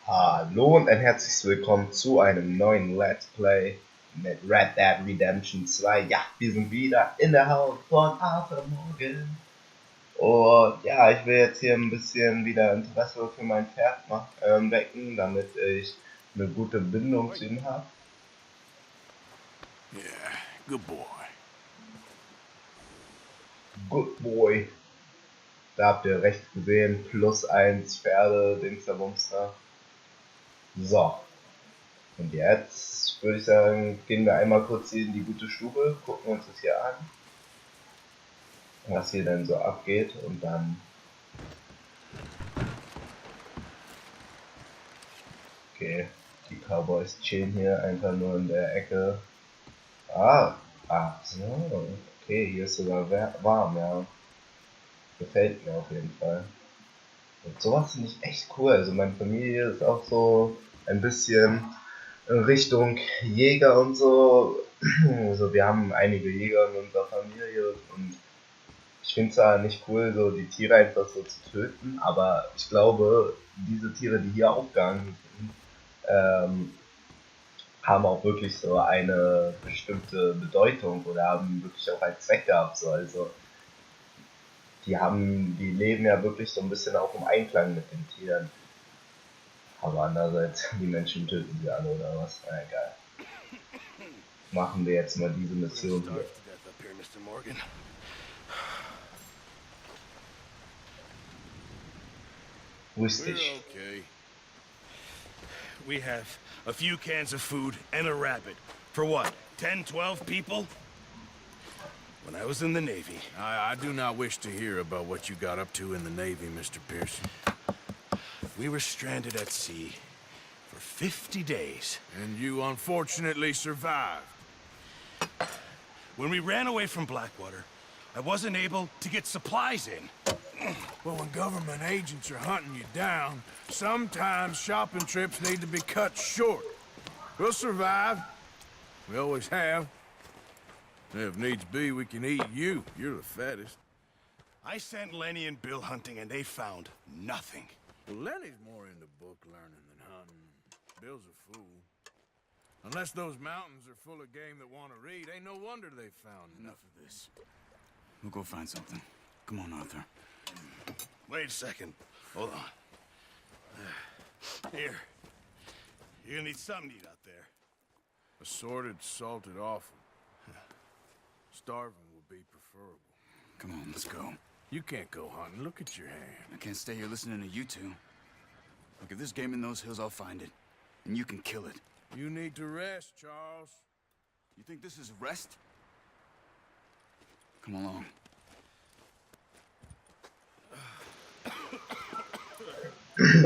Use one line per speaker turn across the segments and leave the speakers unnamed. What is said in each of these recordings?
Hallo und ein herzliches Willkommen zu einem neuen Let's Play mit Red Dead Redemption 2. Ja, wir sind wieder in der Haut von Arthur Morgan. Und ja, ich will jetzt hier ein bisschen wieder Interesse für mein Pferd wecken, damit ich eine gute Bindung zu ihm habe.
Yeah, good boy.
Good boy. Da habt ihr recht gesehen, +1 Pferde, Dingsterbumster. So. Und jetzt würde ich sagen, gehen wir einmal kurz hier in die gute Stube, gucken uns das hier an, was hier denn so abgeht und dann. Okay, die Cowboys chillen hier einfach nur in der Ecke. So, okay, hier ist sogar warm, ja. Gefällt mir auf jeden Fall. Und sowas finde ich echt cool. Also meine Familie ist auch so ein bisschen in Richtung Jäger und so. Also wir haben einige Jäger in unserer Familie und ich finde es zwar nicht cool, so die Tiere einfach so zu töten, aber ich glaube, diese Tiere, die hier aufgehangen sind, haben auch wirklich so eine bestimmte Bedeutung oder haben wirklich auch einen Zweck gehabt. So. Also die leben ja wirklich so ein bisschen auch im Einklang mit den Tieren. Aber andererseits, die Menschen töten sie alle oder was? Na egal. Machen wir jetzt mal diese Mission hier. Grüß dich.
Okay. We have a few cans of food and a rabbit. For what? 10, 12 people? When I was in the Navy.
I do not wish to hear about what you got up to in the Navy, Mr. Pearson.
We were stranded at sea for 50 days.
And you unfortunately survived.
When we ran away from Blackwater, I wasn't able to get supplies in.
Well, when government agents are hunting you down, sometimes shopping trips need to be cut short. We'll survive. We always have. If needs be, we can eat you. You're the fattest.
I sent Lenny and Bill hunting, and they found nothing.
Well, Lenny's more into book learning than hunting. Bill's a fool. Unless those mountains are full of game that want to read, ain't no wonder they found
Enough of this. We'll go find something. Come on, Arthur.
Wait a second. Hold on. Here. You're gonna need something to eat out there.
Assorted, salted offal. Starving would be preferable.
Come on, let's go.
You can't go hunting. Look at your hand.
I can't stay here listening to you two. Look, if there's game in those hills, I'll find it. And you can kill it.
You need to rest, Charles.
You think this is rest? Come along.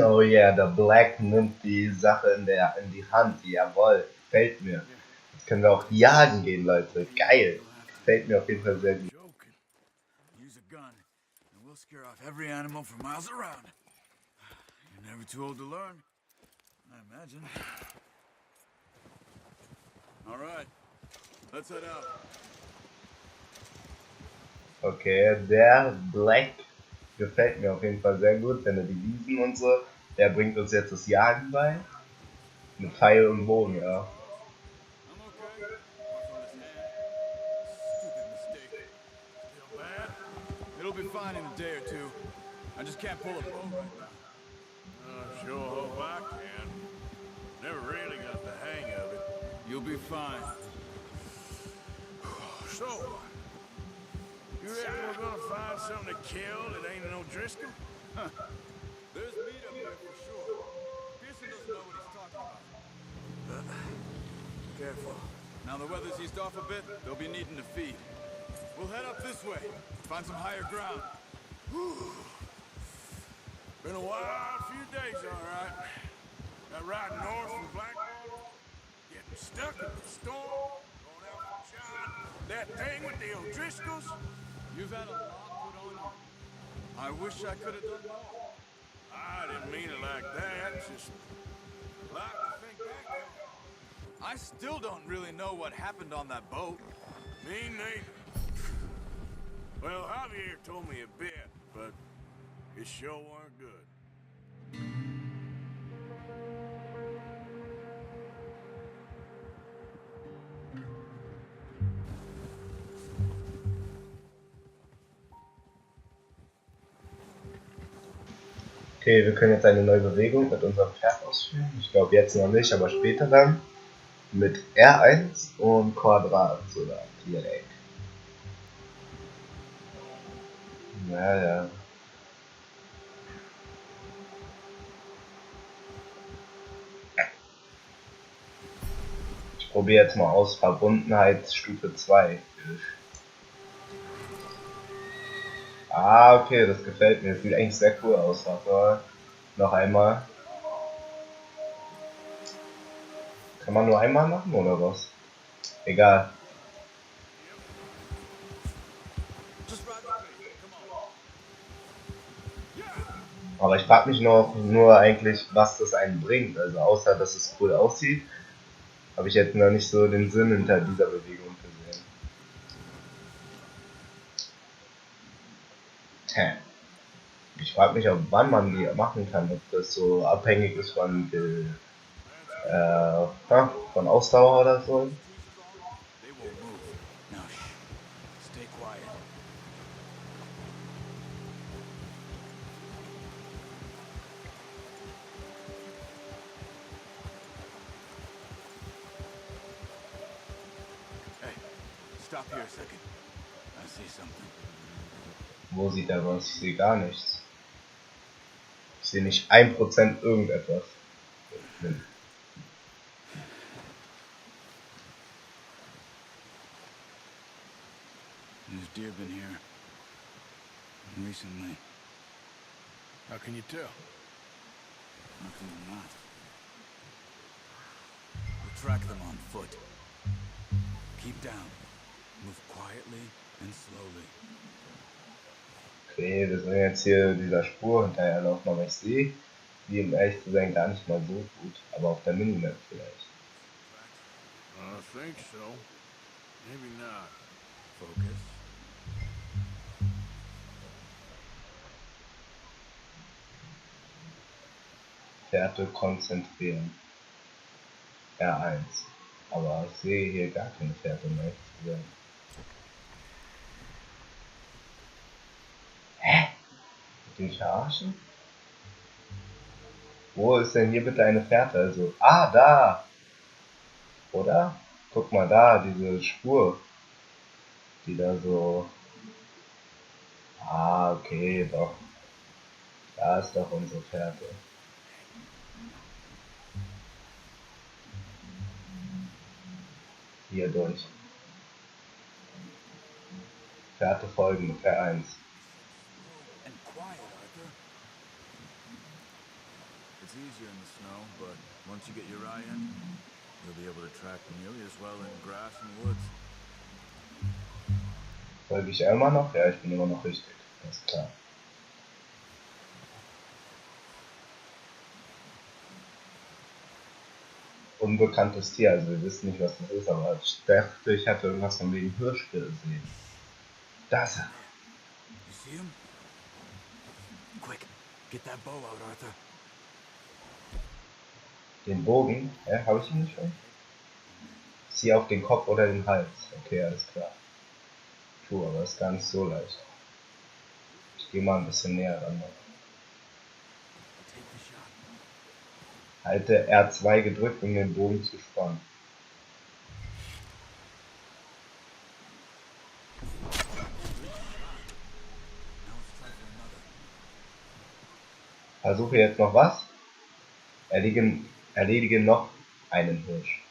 Oh yeah, der Black nimmt die Sache in die Hand. Jawohl, gefällt mir. Jetzt können wir auch jagen gehen, Leute. Geil. Gefällt mir auf jeden Fall sehr gut.
Use a gun, and we'll scare off every animal for miles around. You're never too old to learn, I imagine. All right, let's head out.
Okay, der Black gefällt mir auf jeden Fall sehr gut, wenn er die Wiesen und so, der bringt uns jetzt das Jagen bei. Mit Pfeil und Bogen, ja.
It'll be fine in a day or two. I just can't pull a bow right now.
Sure hope I can. Never really got the hang of it.
You'll be fine.
So, you reckon we're gonna find something to kill that ain't no Driscoll?
There's meat up there for sure. Pearson doesn't know what he's talking about. Careful. Now the weather's eased off a bit, they'll be needing to feed. We'll head up this way. Find some higher ground.
Been a wild few days, all right. That ride north from Blackwater, getting stuck in the storm, going out for John, that thing with the O'Driscolls.
You've had a lot put on you. I wish I could have done more.
I didn't mean it like that, just like to think back on it.
I still don't really know what happened on that boat.
Me neither. Well, Javier told me a bit, but it sure weren't good.
Okay, wir können jetzt eine neue Bewegung mit unserem Pferd ausführen. Ich glaube jetzt noch nicht, aber später dann. Mit R1 und Quadrat oder Viereck. Naja. Ich probiere jetzt mal aus. Verbundenheitsstufe 2. Ah, okay, das gefällt mir. Das sieht eigentlich sehr cool aus. Warte, noch einmal. Kann man nur einmal machen oder was? Egal. Aber ich frage mich nur eigentlich, was das einen bringt. Also außer, dass es cool aussieht, habe ich jetzt noch nicht so den Sinn hinter dieser Bewegung gesehen. Ich frage mich auch, wann man die machen kann. Ob das so abhängig ist von von Ausdauer oder so.
They won't move. Now, shh. Stay quiet. Hey, stop here a second. I see something.
Wo sieht er was? Ich sehe gar nichts. Ich sehe nicht 1% irgendetwas.
There's deer been here recently.
How can you tell?
Nothing not. We'll track them on foot. Keep down. Move quietly and slowly.
Okay, wir sind jetzt hier dieser Spur hinterherlaufen, aber ich sehe die, um ehrlich zu sein, gar nicht mal so gut. Aber auf der Minimap vielleicht.
I think so. Maybe not.
Focus.
Fährte konzentrieren. R1. Aber ich sehe hier gar keine Fährte mehr. Hä? Mit den verarschen? Wo ist denn hier bitte eine Fährte? Also, ah, da! Oder? Guck mal da, diese Spur. Die da so... Ah, okay, doch. Da ist doch unsere Fährte. Hier durch. Fährte folgen mit R1.
And quiet, Arthur. It's easier in the snow, but once you get your eye in, you'll be able to track nearly as well in grass and woods.
Folge ich immer noch? Ja, ich bin immer noch richtig. Alles klar. Unbekanntes Tier, also wir wissen nicht, was das ist, aber ich dachte, ich hatte irgendwas von wegen Hirsch gesehen. Das.
You see him? Quick, get that bow out, Arthur.
Den Bogen? Hä, habe ich ihn nicht schon? Zieh auf den Kopf oder den Hals. Okay, alles klar. Puh, aber ist gar nicht so leicht. Ich gehe mal ein bisschen näher ran.
Take the shot.
Halte R2 gedrückt, um den Bogen zu spannen.
Now let's try for another.
Versuche jetzt noch was? Erledige noch einen Hirsch.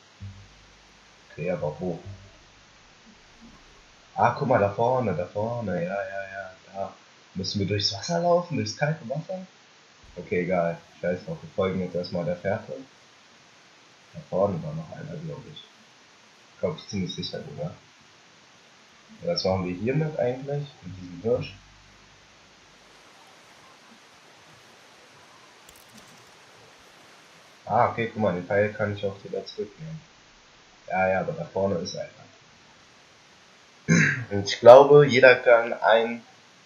Okay, aber wo? Ah, guck mal, da vorne, ja, da. Müssen wir durchs Wasser laufen, durchs kalte Wasser? Okay, egal. Scheiß drauf, wir folgen jetzt erstmal der Fährte. Da vorne war noch einer, glaube ich. Glaube ich ziemlich sicher sogar. Was machen wir hiermit eigentlich? Mit diesem Hirsch? Ah, okay, guck mal, den Pfeil kann ich auch wieder zurücknehmen. Ja, aber da vorne ist einer. Und ich glaube, jeder kann einen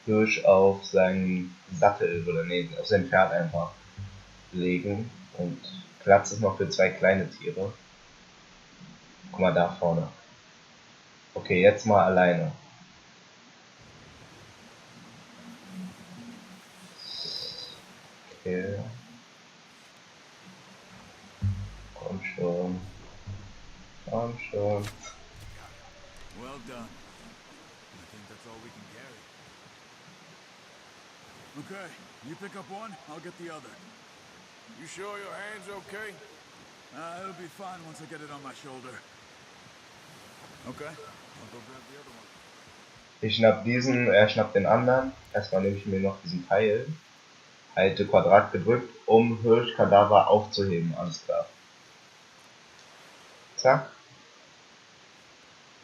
Hirsch auf seinen Sattel oder nee, auf sein Pferd einfach legen. Und Platz ist noch für 2 kleine Tiere. Guck mal da vorne. Okay, jetzt mal alleine. Okay. Komm schon. Komm schon.
Well done. I think that's all we can carry. Okay, you pick up one, I'll get the other.
You sure your hand's okay?
It'll be fine once I get it on my shoulder. Okay, I'll go grab the other one.
Ich schnapp diesen, er schnappt den anderen. Erstmal nehme ich mir noch diesen Teil. Halte Quadrat gedrückt, um Hirschkadaver aufzuheben. Alles klar. Zack.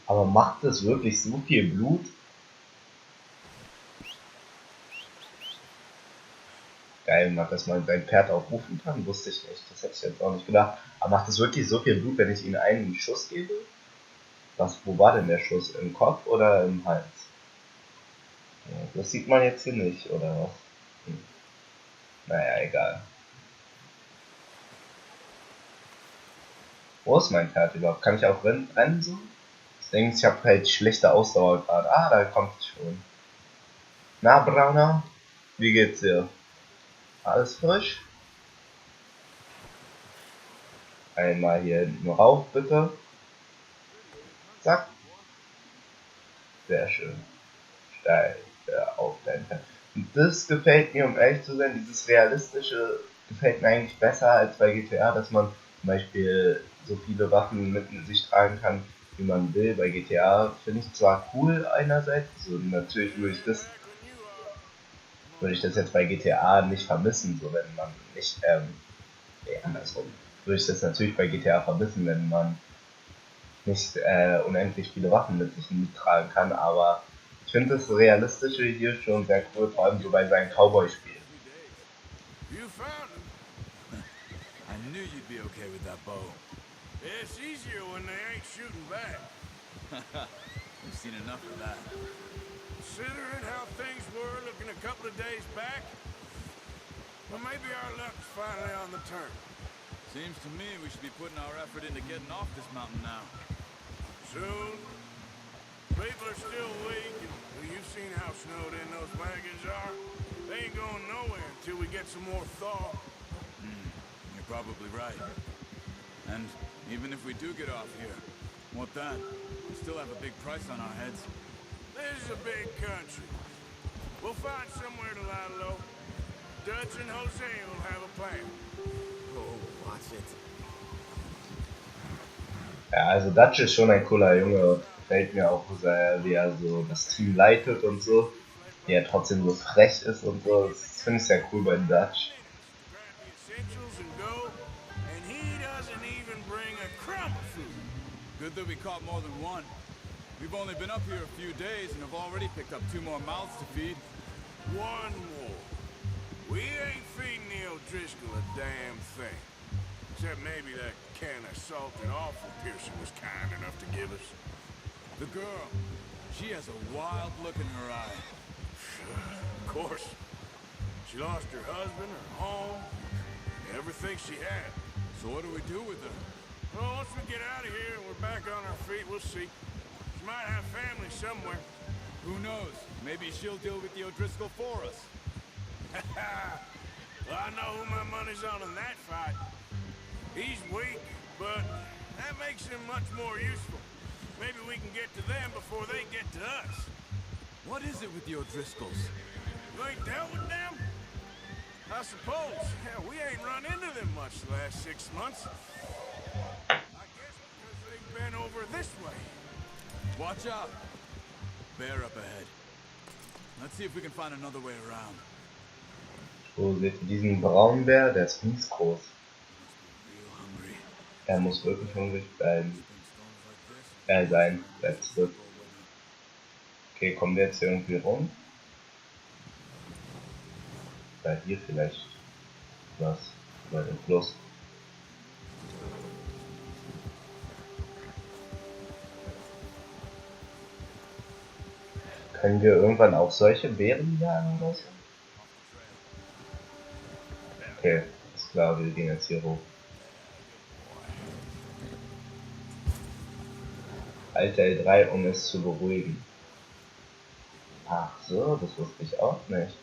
Aber macht das wirklich so viel Blut? Geil, dass man sein Pferd aufrufen kann, wusste ich nicht. Das hätte ich jetzt auch nicht gedacht. Aber macht es wirklich so viel Blut, wenn ich ihm einen Schuss gebe? Wo war denn der Schuss? Im Kopf oder im Hals? Ja, das sieht man jetzt hier nicht, oder was? Naja, egal. Wo ist mein Pferd überhaupt? Kann ich auch rennen so? Ich denke, ich habe halt schlechte Ausdauer gerade. Ah, da kommt es schon. Na, Brauner? Wie geht's dir? Alles frisch? Einmal hier hinten rauf, bitte. Zack. Sehr schön. Steil auf dein Pferd. Und das gefällt mir, um ehrlich zu sein, dieses Realistische gefällt mir eigentlich besser als bei GTA, dass man zum Beispiel so viele Waffen mit sich tragen kann, wie man will. Bei GTA finde ich zwar cool einerseits, so natürlich würde ich das jetzt bei GTA nicht vermissen, so wenn man nicht, andersrum, würde ich das natürlich bei GTA vermissen, wenn man nicht unendlich viele Waffen mit sich mittragen kann, aber ich finde das Realistische hier schon sehr cool, vor allem so bei seinen Cowboy-Spielen.
You found him.
I knew you'd be okay with that bow.
It's easier when they ain't shooting back.
We've seen enough of that.
Considering how things were looking a couple of days back, well, maybe our luck's finally on the turn.
Seems to me we should be putting our effort into getting off this mountain now.
Soon. People are still weak, and well, you've seen how snowed in those wagons are. They ain't going nowhere until we get some more thaw.
You're probably right. And even if we do get off here, what then? We still have a big price on our heads.
This is a big country. We'll find somewhere to lie low. Dutch and Jose will have a plan.
Oh, watch it.
Ja, also Dutch ist schon ein cooler Junge, gefällt mir auch, wie er so das Team leitet und so, wie er trotzdem so frech ist und so, das finde ich sehr cool bei Dutch.
Grab the essentials and go, and he doesn't even bring a crumb of food.
Good that we caught more than one. We've only been up here a few days and have already picked up 2 more mouths to feed.
One more. We ain't feeding the O'Driscoll a damn thing. Except maybe that can of salted offal Pearson was kind enough to give us.
The girl, she has a wild look in her eye.
Of course. She lost her husband, her home, everything she had.
So what do we do with her?
Well, once we get out of here and we're back on our feet, we'll see. She might have family somewhere.
Who knows? Maybe she'll deal with the O'Driscoll for us.
Well, I know who my money's on in that fight. He's weak, but that makes him much more useful. Maybe we can get to them before they get to us.
What is it with the O'Driscolls?
You ain't dealt with them? I suppose. Hell, we ain't run into them much the last 6 months. I guess because they've been over this way.
Watch out! Bear up ahead. Let's see if we can find another way around.
So, seht ihr diesen Braunbär, der ist mies groß.
Real hungry.
Er muss wirklich hungrig sein. Bleibt zurück. Okay, kommen wir jetzt hier irgendwie rum? Da hier vielleicht was über den Fluss. Können wir irgendwann auch solche Beeren jagen oder so? Okay, ist klar, wir gehen jetzt hier hoch. Halte L3, um es zu beruhigen. Ach so, das wusste ich auch nicht.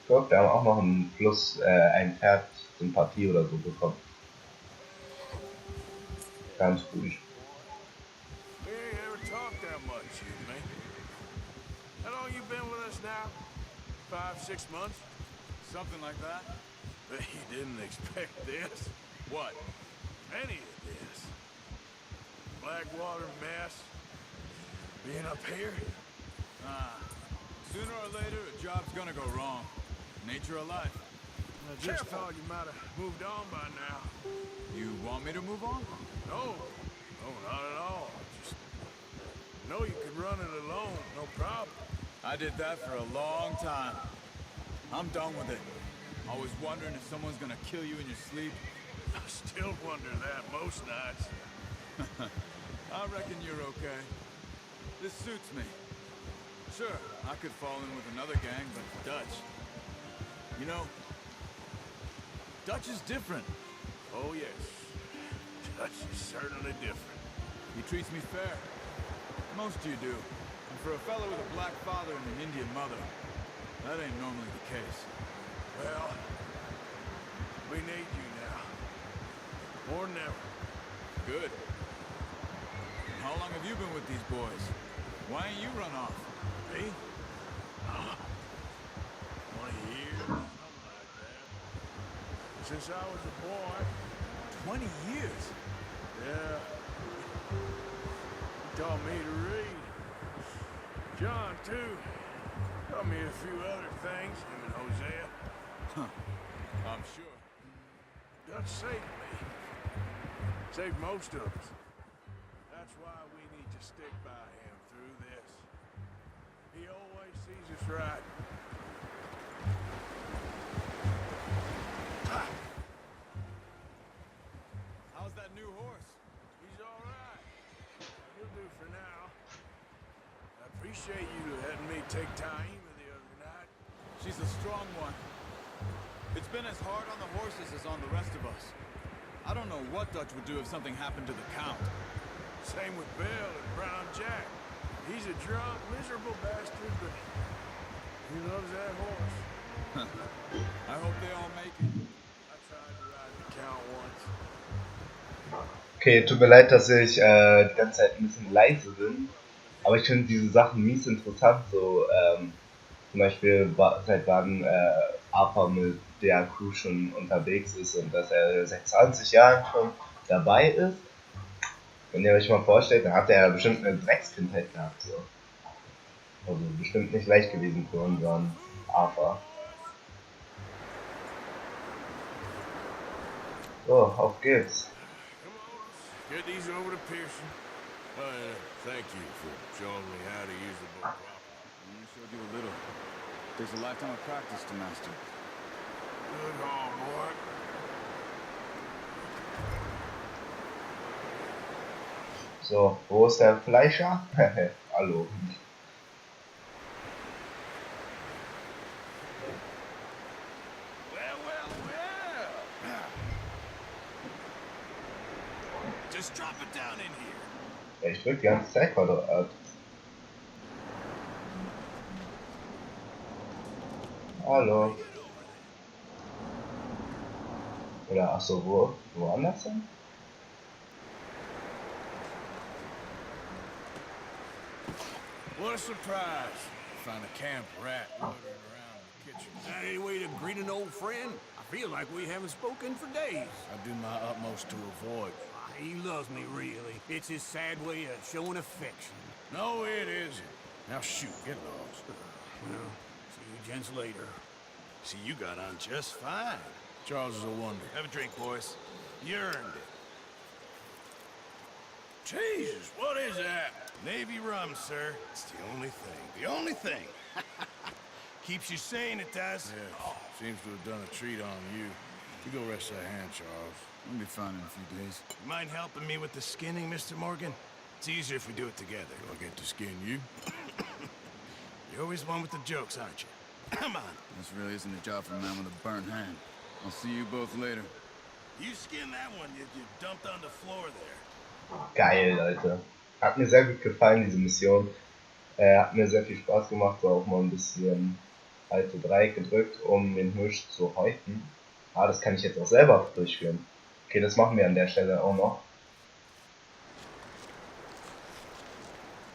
glaube, wir haben auch noch einen Plus, ein Pferd Sympathie oder so bekommen. Ganz ruhig.
We ain't ever talked that much, you and me. How long you been with us now? 5, 6 months?
Something like that.
But you didn't expect this.
What?
Any of this. Blackwater mess. Being up here.
Sooner or later, a job's gonna go wrong. Nature of life.
I just thought you might have moved on by now.
You want me to move on?
No. No, not at all. Just know you could run it alone, no problem.
I did that for a long time. I'm done with it. Always wondering if someone's gonna kill you in your sleep.
I still wonder that most nights.
I reckon you're okay. This suits me. Sure, I could fall in with another gang, but Dutch. You know, Dutch is different.
Oh, yes. Dutch is certainly different.
He treats me fair. Most of you do. And for a fellow with a black father and an Indian mother, that ain't normally the case.
Well, we need you now. More than ever.
Good. And how long have you been with these boys? Why ain't you run off?
Me? 20 years, something like that. Since I was a boy.
20 years?
Yeah. He taught me to read. John, too. Taught me a few other things, him and Hosea.
I'm sure.
Dutch saved me. Saved most of us. That's why we need to stick by him through this. He always sees us right.
How's that new horse?
He's all right. He'll do for now. I appreciate you letting me take Taima the other night.
She's a strong one. It's been as hard on the horses as on the rest of us. I don't know what Dutch would do if something happened to the Count.
Same with Bill and Brown Jack. He's a drunk, miserable bastard, but he loves that horse.
I hope they all make it.
I tried to ride the Count once.
Okay, tut mir leid, dass ich die ganze Zeit ein bisschen leise bin, aber ich finde diese Sachen mies interessant, so zum Beispiel seit wann Arthur mit der Crew schon unterwegs ist und dass er seit 20 Jahren schon dabei ist. Wenn ihr euch mal vorstellt, dann hat er ja bestimmt eine Dreckskindheit gehabt, so. Also bestimmt nicht leicht gewesen für unseren Arthur. So, auf geht's.
Get these over to Pearson. Thank you for showing me how to use the book properly.
I showed you a little. Takes a lifetime of practice to master.
Good haul, boy.
So, wo ist der Fleischer? Hallo.
Well. Just drop it down in here.
Ja, ich drück die ganze Zeit Quadrat. Hallo. Oder achso, woanders hin?
What a surprise. Find a camp rat loitering around in the kitchen.
Any way to greet an old friend? I feel like we haven't spoken for days.
I do my utmost to avoid.
He loves me, really. It's his sad way of showing affection.
No, it isn't. Now shoot, get lost.
Well, see you gents later.
See, you got on just fine.
Charles is a wonder.
Have a drink, boys. You earned it.
Jesus, what is that?
Navy rum, sir. It's the only thing. The only thing. Keeps you sane, it does.
Yeah, seems to have done a treat on you. You go rest that hand, Charles.
We'll be fine in a few days.
You mind helping me with the skinning, Mr. Morgan? It's easier if we do it together.
Do I get to skin you?
You're always one with the jokes, aren't you? Come on.
This really isn't a job for a man with a burnt hand. I'll see you both later.
You skin that one you dumped on the floor there.
Geil, Alter. Hat mir sehr gut gefallen, diese Mission. Hat mir sehr viel Spaß gemacht, war auch mal ein bisschen Halte 3 gedrückt, um den Hirsch zu häuten. Ah, das kann ich jetzt auch selber durchführen. Okay, das machen wir an der Stelle auch noch.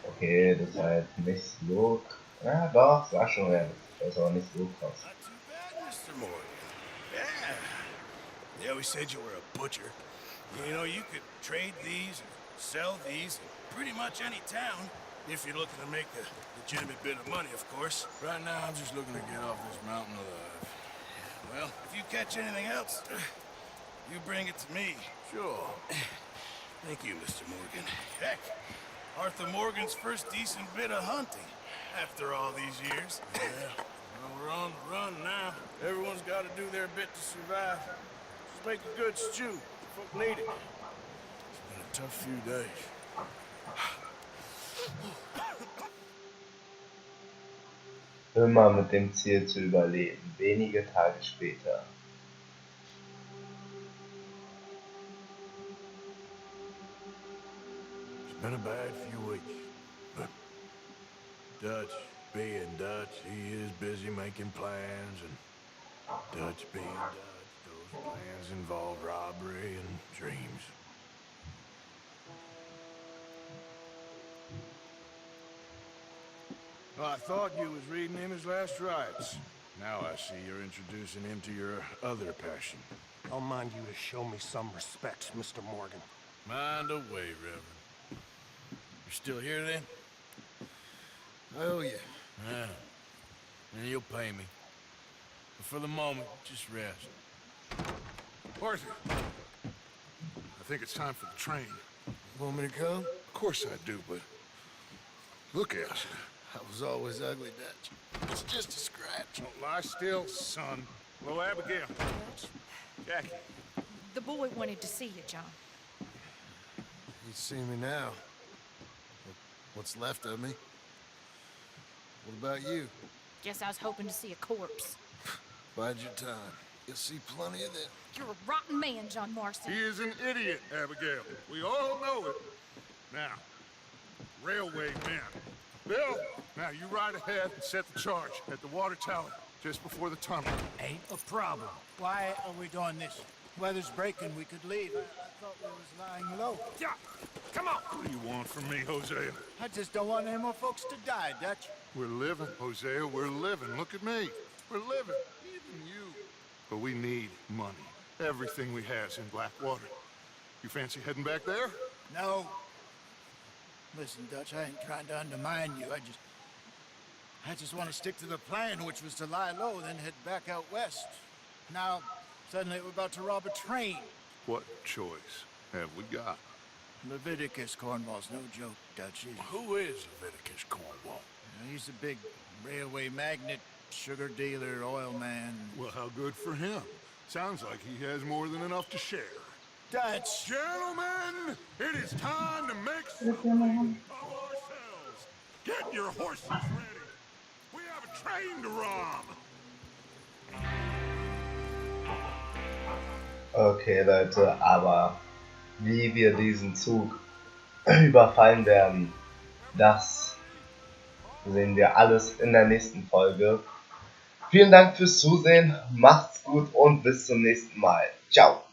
Okay, das ist halt nicht so... Ja, doch, es war schon realistisch. Das ist aber nicht so krass.
Not too bad, Mr. Morgan. Yeah. They always said you were a butcher. You know, you could trade these or sell these in pretty much any town. If you're looking to make a legitimate bit of money, of course.
Right now, I'm just looking to get off this mountain alive.
Well, if you catch anything else, you bring it to me.
Sure.
Thank you, Mr. Morgan. Heck, Arthur Morgan's first decent bit of hunting after all these years.
Yeah. Well, we're on the run now. Everyone's got to do their bit to survive. Just make a good stew. Folk need it. It's been a tough few days.
Immer mit dem Ziel zu überleben. Wenige Tage später.
It's been a bad few weeks, but Dutch being Dutch, he is busy making plans, and Dutch being Dutch, those plans involve robbery and dreams. Well, I thought you was reading him his last rites. Now I see you're introducing him to your other passion.
I'll mind you to show me some respect, Mr. Morgan.
Mind away, Reverend. You're still here, then? I owe you. Yeah. And you'll pay me. But for the moment, just rest.
Arthur, I think it's time for the train.
Want me to come?
Of course I do, but look at us.
I was always ugly, Dutch. It's just a scratch.
Don't lie still, son. Hello, Abigail. Jackie.
The boy wanted to see you, John.
You see me now. What's left of me? What about you?
Guess I was hoping to see a corpse.
Bide your time. You'll see plenty of that.
You're a rotten man, John Marston.
He is an idiot, Abigail. We all know it. Now, railway men. Bill, now you ride ahead and set the charge at the water tower just before the tunnel.
Ain't a problem. Why are we doing this? Weather's breaking, we could leave. I thought we was lying low.
Yeah, come on. What do you want from me, Hosea?
I just don't want any more folks to die, Dutch.
We're living, Hosea, we're living. Look at me. We're living. Even you. But we need money. Everything we has in Blackwater. You fancy heading back there?
No. Listen, Dutch, I ain't trying to undermine you. I just want to stick to the plan, which was to lie low, then head back out west. Now, suddenly we're about to rob a train.
What choice have we got?
Leviticus Cornwall's no joke, Dutch.
Who is Leviticus Cornwall?
He's a big railway magnate, sugar dealer, oil man.
Well, how good for him. Sounds like he has more than enough to share.
Dutch!
Gentlemen, it is time to make something of ourselves. Get your horses ready. We have a train to rob.
Okay, Leute, aber wie wir diesen Zug überfallen werden, das sehen wir alles in der nächsten Folge. Vielen Dank fürs Zusehen, macht's gut und bis zum nächsten Mal. Ciao!